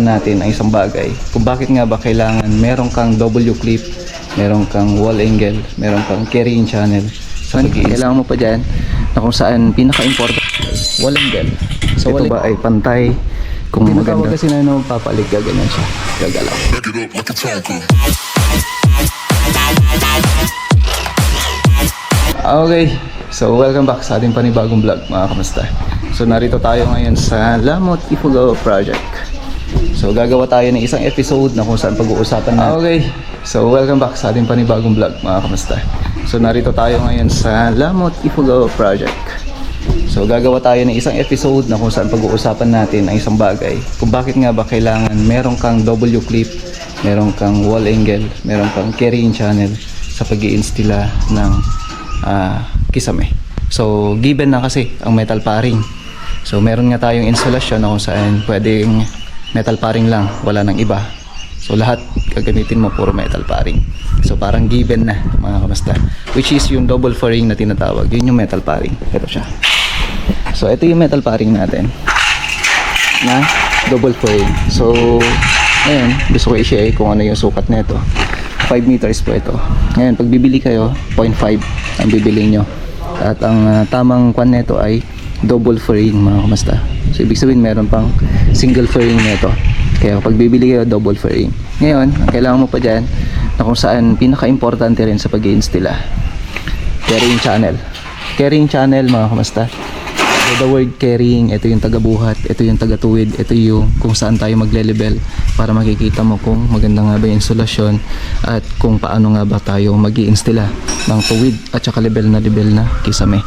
natin ang isang bagay kung bakit nga ba kailangan meron kang W clip, meron kang wall angle, meron kang carrying channel sa kailangan mo pa dyan na kung saan pinaka-important wall angle. So ito ba ay pantay, kung maganda kasi na papalig ganyan siya gagalaw. Okay, so welcome back sa ating panibagong vlog mga kamusta. So narito tayo ngayon sa Lamot Ifugao Project. So gagawa tayo ng isang episode na kung saan pag-uusapan na. Okay, so welcome back sa ating panibagong vlog mga kamusta. So narito tayo ngayon sa Lamot Ifugao Project. So gagawa tayo ng isang episode na kung saan pag-uusapan natin ang isang bagay kung bakit nga ba kailangan meron kang W clip, meron kang wall angle, meron kang carrying channel sa pag-i-instilla ng kisame. So given na kasi ang metal paring. So meron nga tayong installation na kung saan pwedeng metal paring lang, wala nang iba. So lahat gagamitin mo puro metal paring. So parang given na mga kamusta, which is yung double fairing na tinatawag. Yun yung metal paring. Ito siya. So ito yung metal paring natin na double fairing. So ngayon gusto ko i-share kung ano yung sukat nito. 5 meters po ito. Ngayon pag bibili kayo 0.5 ang bibili nyo. At ang tamang kwan nito ay double fairing mga kamusta. So ibig sabihin meron pang single fairing nito. Kaya pag bibili kayo double fairing. Ngayon ang kailangan mo pa dyan na kung saan pinaka-importante rin sa pag-i-instilla, carrying channel. Carrying channel mga kamusta. So the word carrying, ito yung taga-buhat, ito yung taga-tuwid, ito yung kung saan tayo magle-level para makikita mo kung maganda nga ba yung insulasyon at kung paano nga ba tayo mag-i-instilla ng tuwid at saka level na kisame.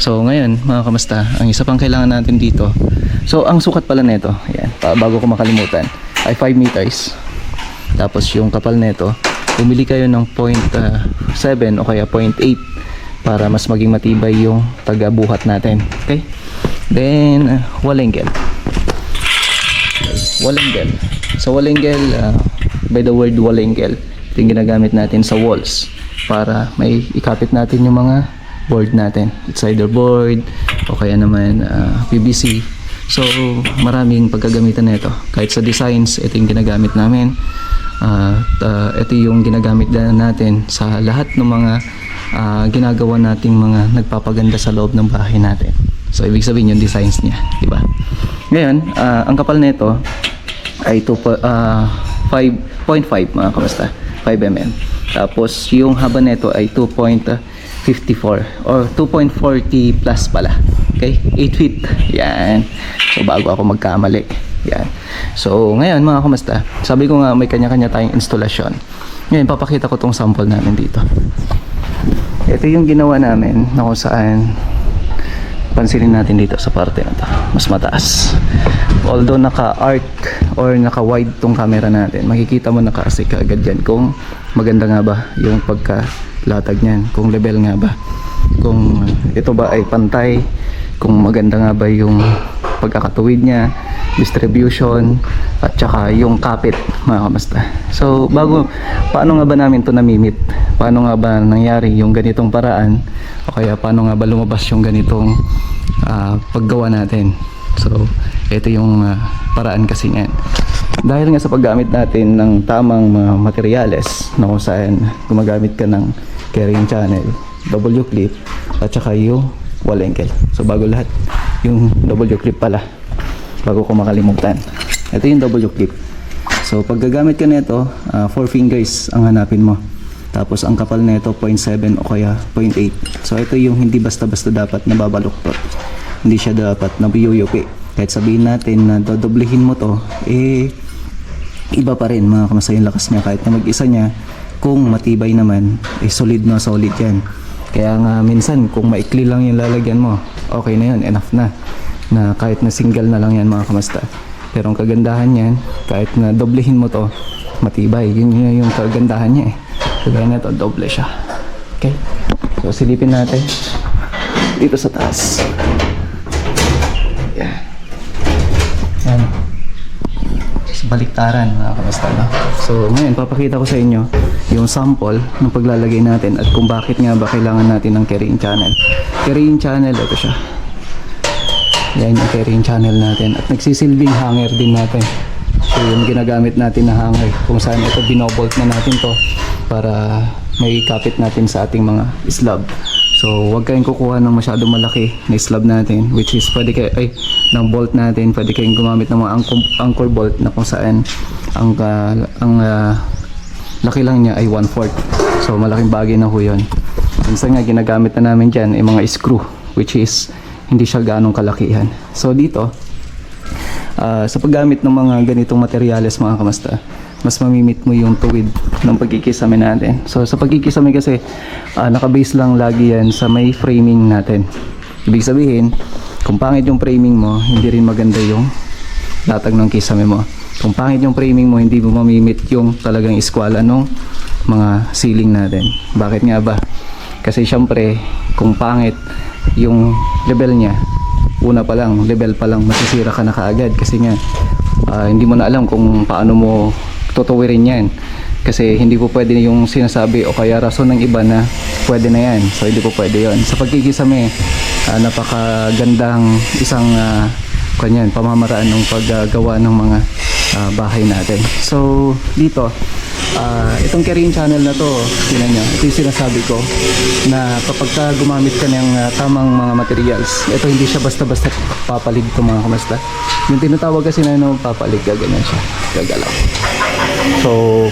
So ngayon mga kamusta, ang isa pang kailangan natin dito, so ang sukat pala nito, ayan, bago ko makalimutan, ay 5 meters. Tapos yung kapal nito, pumili kayo ng 0.7 o kaya 0.8 para mas maging matibay yung taga-buhat natin. Okay? Then wall angle. Wall angle. So wall angle, by the word wall angle, ito yung ginagamit natin sa walls para may ikapit natin yung mga board natin. It's either board o kaya naman PVC. So maraming pagkagamitan nito. Kahit sa designs, ito yung ginagamit namin. Ito yung ginagamit natin sa lahat ng mga ginagawa nating mga nagpapaganda sa loob ng bahay natin. So ibig sabihin yung designs niya, di ba? Ngayon, ang kapal nito ay 5.5 mga kamusta, 5 mm. Tapos yung haba nito ay 2.54 or 2.40 plus pala. Okay? 8 feet. Yan. So bago ako magkamali. Yan. So ngayon mga kamusta, sabi ko nga may kanya-kanya tayong installation. Ngayon papakita ko tong sample namin dito. Ito yung ginawa namin na kung saan pansinin natin dito sa parte na to, mas mataas. Although naka-arc or naka-wide tong camera natin, makikita mo naka-asik agad yan kung maganda nga ba yung pagkalatag niyan, kung level nga ba, kung ito ba ay pantay, kung maganda nga ba yung pagkakatuwid niya, distribution, at saka yung kapit mga kamusta. So bago, paano nga ba namin to namimit? Paano nga ba nangyari yung ganitong paraan? O kaya paano nga ba lumabas yung ganitong paggawa natin? So ito yung paraan kasi yan. Dahil nga sa paggamit natin ng tamang materyales na kung saan gumagamit ka ng carrying channel, W clip, at saka yung wall angle. So bago lahat, yung W clip pala, bago ko makalimutan, ito yung W clip. So pag gagamit ka nito, 4 fingers ang hanapin mo. Tapos ang kapal nito 0.7 o kaya 0.8. So ito yung hindi basta-basta dapat nababaluktot. Hindi siya dapat nabiyuyupi. Kahit sabihin natin na dodoblehin mo to, iba pa rin mga kamusta yung lakas niya. Kahit na mag-isa niya, kung matibay naman, solid na solid yan. Kaya nga minsan kung maikli lang yung lalagyan mo, okay na yun, enough na kahit na single na lang yan mga kamusta. Pero ang kagandahan yan, kahit na doblehin mo to, matibay. Yun yung kagandahan niya kagaya na to, doble siya. Okay, so silipin natin dito sa taas. Yan. Sa baliktaran mga kamusta, no? So ngayon papakita ko sa inyo yung sample ng paglalagay natin at kung bakit nga ba kailangan natin ng carrying channel. Carrying channel, ito siya. Yan yung carrying channel natin at nagsisilbing hanger din natin. So yung ginagamit natin na hanger, kung saan ito binobolt na natin to para may kapit natin sa ating mga slab. So huwag kayong kukuha ng masyadong malaki na slab natin, which is pwede kayo, ng bolt natin, pwede kayong gumamit ng mga anchor bolt na kung saan ang laki lang niya ay 1/4. So malaking bagay na ho yun. Minsan nga ginagamit na namin dyan ay mga screw, which is hindi siya ganong kalakihan. So dito, sa paggamit ng mga ganitong materyales mga kamasta, mas mamimit mo yung tuwid ng pagkikisame natin. So sa pagkikisame kasi, nakabase lang lagi yan sa may framing natin. Ibig sabihin, kung pangit yung framing mo, hindi rin maganda yung latag ng kisame mo. Kung pangit yung framing mo, hindi mo mamimit yung talagang iskwala ng mga ceiling natin. Bakit nga ba? Kasi syempre, kung pangit yung level niya, una pa lang, level pa lang, masisira ka na kaagad. Kasi nga, hindi mo na alam kung paano mo tutuwirin yan. Kasi hindi po pwede yung sinasabi o kaya rason ng iba na pwede na yan. So hindi po pwede yon. Sa pagkikisame, napakagandang isang pamamaraan ng paggawa ng mga bahay natin. So dito, itong carrying channel na to, tingnan nyo, ito yung sinasabi ko na kapag ka gumamit ka ng tamang mga materials, ito hindi siya basta-basta papalig ito mga kamasta. Yung tinatawag kasi na papalig, gaganyan siya, gagalaw. So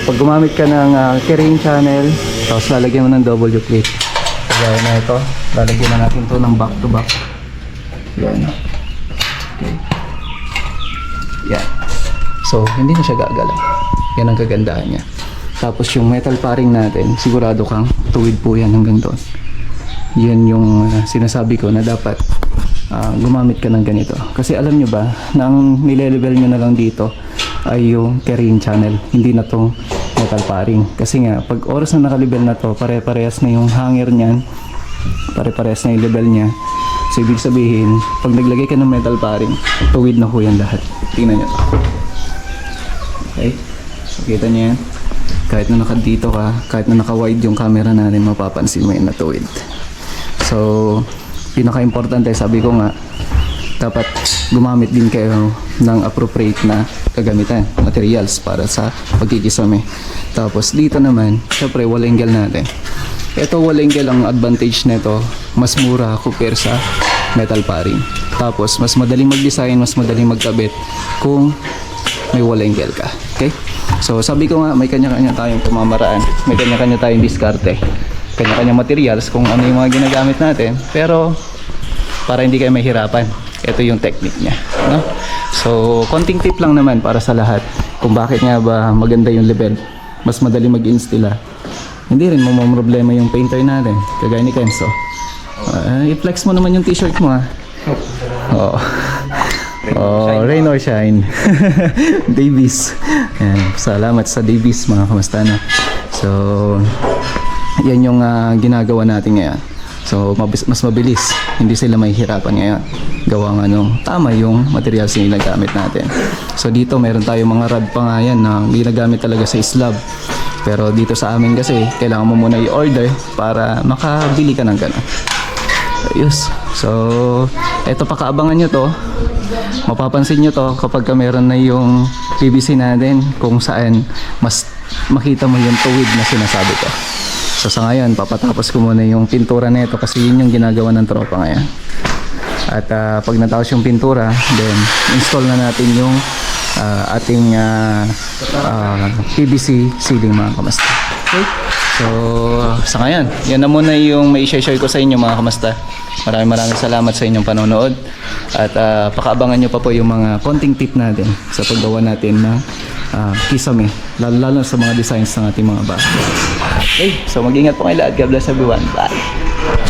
pag gumamit ka ng carrying channel, tapos lalagyan mo ng double plate, kagaya na ito, lalagyan na natin to ng back to back. Yan. Okay. Yan. So hindi na siya gagalaw. Yan ang kagandahan niya. Tapos yung metal paring natin, sigurado kang tuwid po yan hanggang doon. Yan yung sinasabi ko na dapat gumamit ka ng ganito. Kasi alam nyo ba, na ang nilelevel nyo na lang dito ay yung carrying channel, hindi na tong metal paring. Kasi nga, pag oras na nakalibel na to, pare-parehas na yung hanger niyan, pare-parehas na yung level niya. So ibig sabihin, pag naglagay ka ng metal paring, tuwid na ho yan lahat. Tingnan nyo. Okay? Kita niyo yan? Kahit na nakadito ka, kahit na naka-wide yung camera natin, mapapansin mo yan na tuwid. So, pinaka-importante, sabi ko nga, dapat gumamit din kayo ng appropriate na kagamitan, materials para sa pagkikisame. Tapos dito naman, syempre wall angle natin. Ito wall angle, ang advantage nito, mas mura compare sa metal paring. Tapos mas madaling mag-design, mas madaling magkabit kung may wall angle ka. Okay? So sabi ko nga, may kanya-kanya tayong pamamaraan, may kanya-kanya tayong diskarte, kanya-kanya materials kung ano yung mga ginagamit natin. Pero para hindi kayo mahirapan, ito yung technique niya, no? So konting tip lang naman para sa lahat kung bakit nga ba maganda yung level, mas madali mag-install. Hindi rin problema yung painter natin, kagaya ni Kenzo. I-flex mo naman yung t-shirt mo, ha. Oo. Oh, rain or shine. Davies. Yan, salamat sa Davies mga kamusta na. So yan yung ginagawa natin ngayon. So mas mabilis, hindi sila mahihirapan ngayon gawa nga tama yung materials na ginagamit natin. So dito meron tayong mga rod pa nga yan na ginagamit talaga sa slab. Pero dito sa amin kasi kailangan mo muna i-order para makabili ka ng gano'n. Ayos. So eto, pakaabangan nyo to. Mapapansin nyo to kapag meron na yung PVC natin kung saan mas makita mo yung tuwid na sinasabi ko. So sa ngayon, papatapos ko muna yung pintura na ito kasi yun yung ginagawa ng tropa ngayon. At pag natapos yung pintura, then install na natin yung ating PVC ceiling mga kamasta. Okay? So sa ngayon, yan na muna yung may share ko sa inyo mga kamasta. Maraming salamat sa inyong panonood. At pakaabangan nyo pa po yung mga konting tip natin sa paggawa natin ng kisame, lalo sa mga designs ng ating mga bahay. Okay, so mag-ingat po kayo lahat. God bless everyone. Bye!